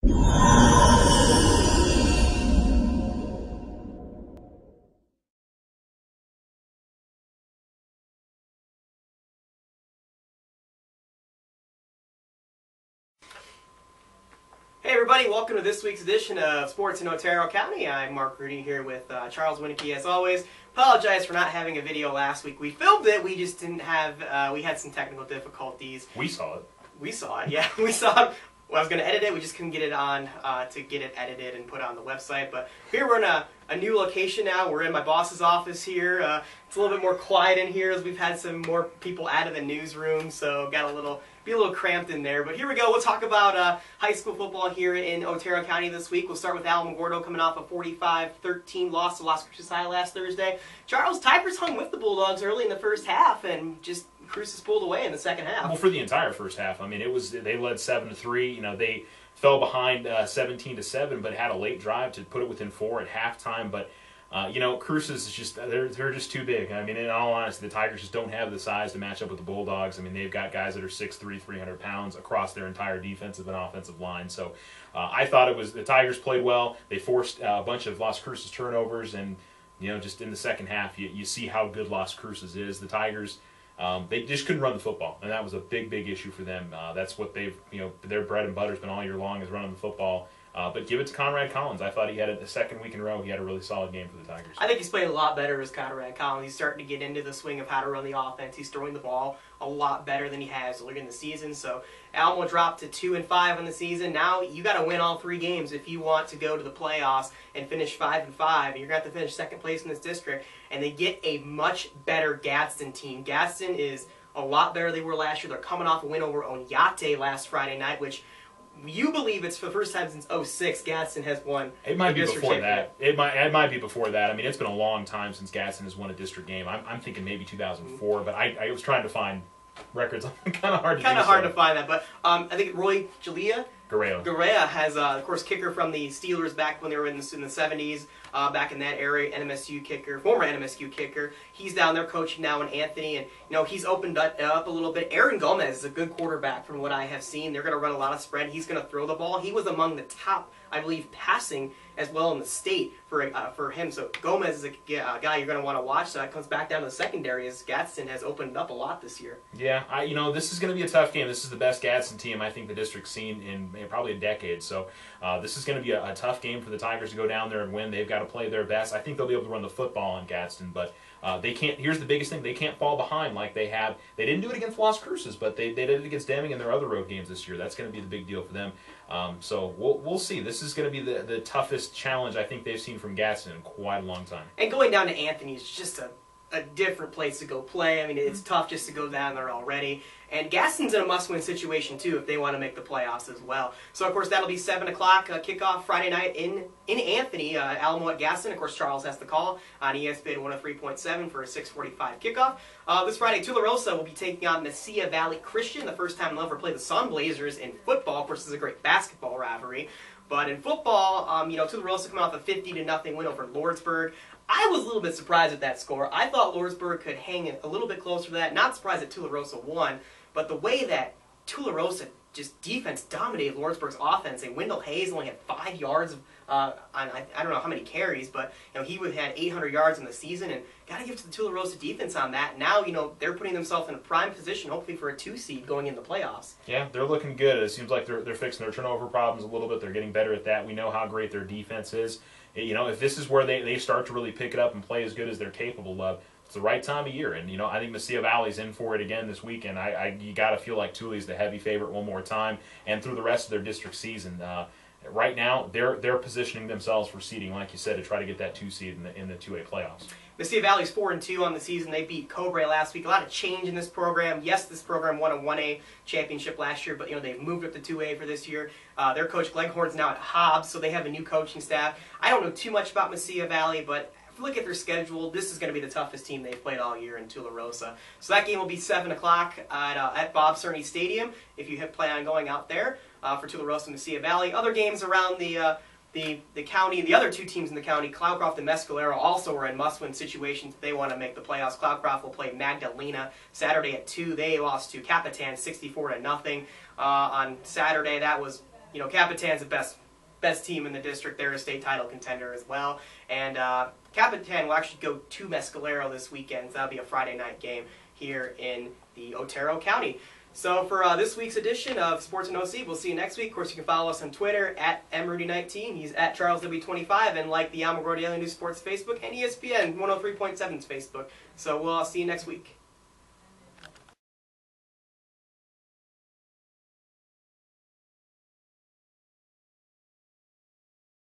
Hey everybody, welcome to this week's edition of Sports in Otero County. I'm Rudi here with Charles Winiecki as always. Apologize for not having a video last week. We filmed it, we just didn't have, we had some technical difficulties. We saw it. We saw it, yeah. We saw it. Well, I was going to edit it, we just couldn't get it on to get it edited and put on the website. But here we're in a new location now. We're in my boss's office here. It's a little bit more quiet in here as we've had some more people out of the newsroom, so got be a little cramped in there. But here we go. We'll talk about high school football here in Otero County this week. We'll start with Alamogordo coming off a 45-13 loss to Las Cruces High last Thursday. Charles, Tigers hung with the Bulldogs early in the first half and just Cruces pulled away in the second half. Well, for the entire first half, I mean, they led 7-3. You know, they fell behind 17-7, but had a late drive to put it within 4 at halftime. But you know, Cruces is just they're just too big. I mean, in all honesty, the Tigers just don't have the size to match up with the Bulldogs. I mean, they've got guys that are 6'3", 300 pounds across their entire defensive and offensive line. So I thought the Tigers played well. They forced a bunch of Las Cruces turnovers, and you know, just in the second half, you see how good Las Cruces is. The Tigers. They just couldn't run the football, and that was a big issue for them. That's what their bread and butter's been all year long is running the football. But give it to Conrad Collins. I thought he had the second week in a row. He had a really solid game for the Tigers. I think he's playing a lot better as Conrad Collins. He's starting to get into the swing of how to run the offense. He's throwing the ball a lot better than he has earlier in the season. So Alamo dropped to 2-5 on the season. Now you got to win all 3 games if you want to go to the playoffs and finish 5-5. You're going to have to finish second place in this district, and they get a much better Gadsden team. Gadsden is a lot better than they were last year. They're coming off a win over Onyate last Friday night, which you believe it's for the first time since 2006 Gadsden has won. It might be before that. It might be before that. I mean, it's been a long time since Gadsden has won a district game. I'm thinking maybe 2004, but I was trying to find records. kind of hard to find that. But I think Roy Garea has, of course, kicker from the Steelers back when they were in the 70s, back in that area, former NMSU kicker. He's down there coaching now in Anthony, and you know he's opened up a little bit. Aaron Gomez is a good quarterback from what I have seen. They're going to run a lot of spread. He's going to throw the ball. He was among the top, I believe, passing as well in the state for him. So Gomez is a guy you're going to want to watch. So that comes back down to the secondary as Gadsden has opened up a lot this year. Yeah, you know, this is going to be a tough game. This is the best Gadsden team I think the district's seen in probably a decade. So this is going to be a tough game for the Tigers to go down there and win. They've got to play their best. I think they'll be able to run the football on Gadsden, but they can't. Here's the biggest thing: they can't fall behind like they have. They didn't do it against Las Cruces, but they did it against Deming in their other road games this year. That's going to be the big deal for them. So we'll see. This is going to be the toughest challenge I think they've seen from Gadsden in quite a long time. And going down to Anthony is just a different place to go play. I mean, it's tough just to go down there already. And Gadsden's in a must-win situation, too, if they want to make the playoffs as well. So, of course, that'll be 7 o'clock kickoff Friday night in Anthony, Alamo at Gadsden. Of course, Charles has the call on ESPN 103.7 for a 6:45 kickoff. This Friday, Tularosa will be taking on Mesilla Valley Christian, the first time they'll ever play the Sun Blazers in football. Of course, this is a great basketball rivalry. But in football, you know, Tularosa coming off a 50-0 win over Lordsburg. I was a little bit surprised at that score. I thought Lordsburg could hang it a little bit closer to that. Not surprised that Tularosa won, but the way that Tularosa just defense dominated Lordsburg's offense. And Wendell Hayes only had 5 yards of, I don't know how many carries, but you know he would have had 800 yards in the season. And got to give it to the Tularosa defense on that. Now you know they're putting themselves in a prime position, hopefully for a 2 seed going in the playoffs. Yeah, they're looking good. It seems like they're fixing their turnover problems a little bit. They're getting better at that. We know how great their defense is. You know, if this is where they start to really pick it up and play as good as they're capable of, it's the right time of year. And, you know, I think Mesilla Valley's in for it again this weekend. You got to feel like Tule's the heavy favorite one more time and through the rest of their district season. Right now, they're positioning themselves for seeding, like you said, to try to get that 2 seed in the 2A playoffs. Mesilla Valley's 4-2 on the season. They beat Cobre last week. A lot of change in this program. Yes, this program won a 1A championship last year, but you know they've moved up to 2A for this year. Their coach Gleghorn's now at Hobbs, so they have a new coaching staff. I don't know too much about Mesilla Valley, but if you look at their schedule, this is going to be the toughest team they've played all year in Tularosa. So that game will be 7 o'clock at Bob Cerny Stadium if you plan on going out there for Tularosa and Mesilla Valley. Other games around the county, the other 2 teams in the county, Cloudcroft and Mescalero, also are in must-win situations if they want to make the playoffs. Cloudcroft will play Magdalena Saturday at 2. They lost to Capitan 64-0 on Saturday. That was, Capitan's the best team in the district. They're a state title contender as well. And Capitan will actually go to Mescalero this weekend. So that'll be a Friday night game here in the Otero County. So for this week's edition of Sports and OC, we'll see you next week. Of course, you can follow us on Twitter at mrudy19. He's at CharlesW25, and like the Alamogordo Daily News Sports Facebook and ESPN 103.7's Facebook. So we'll see you next week.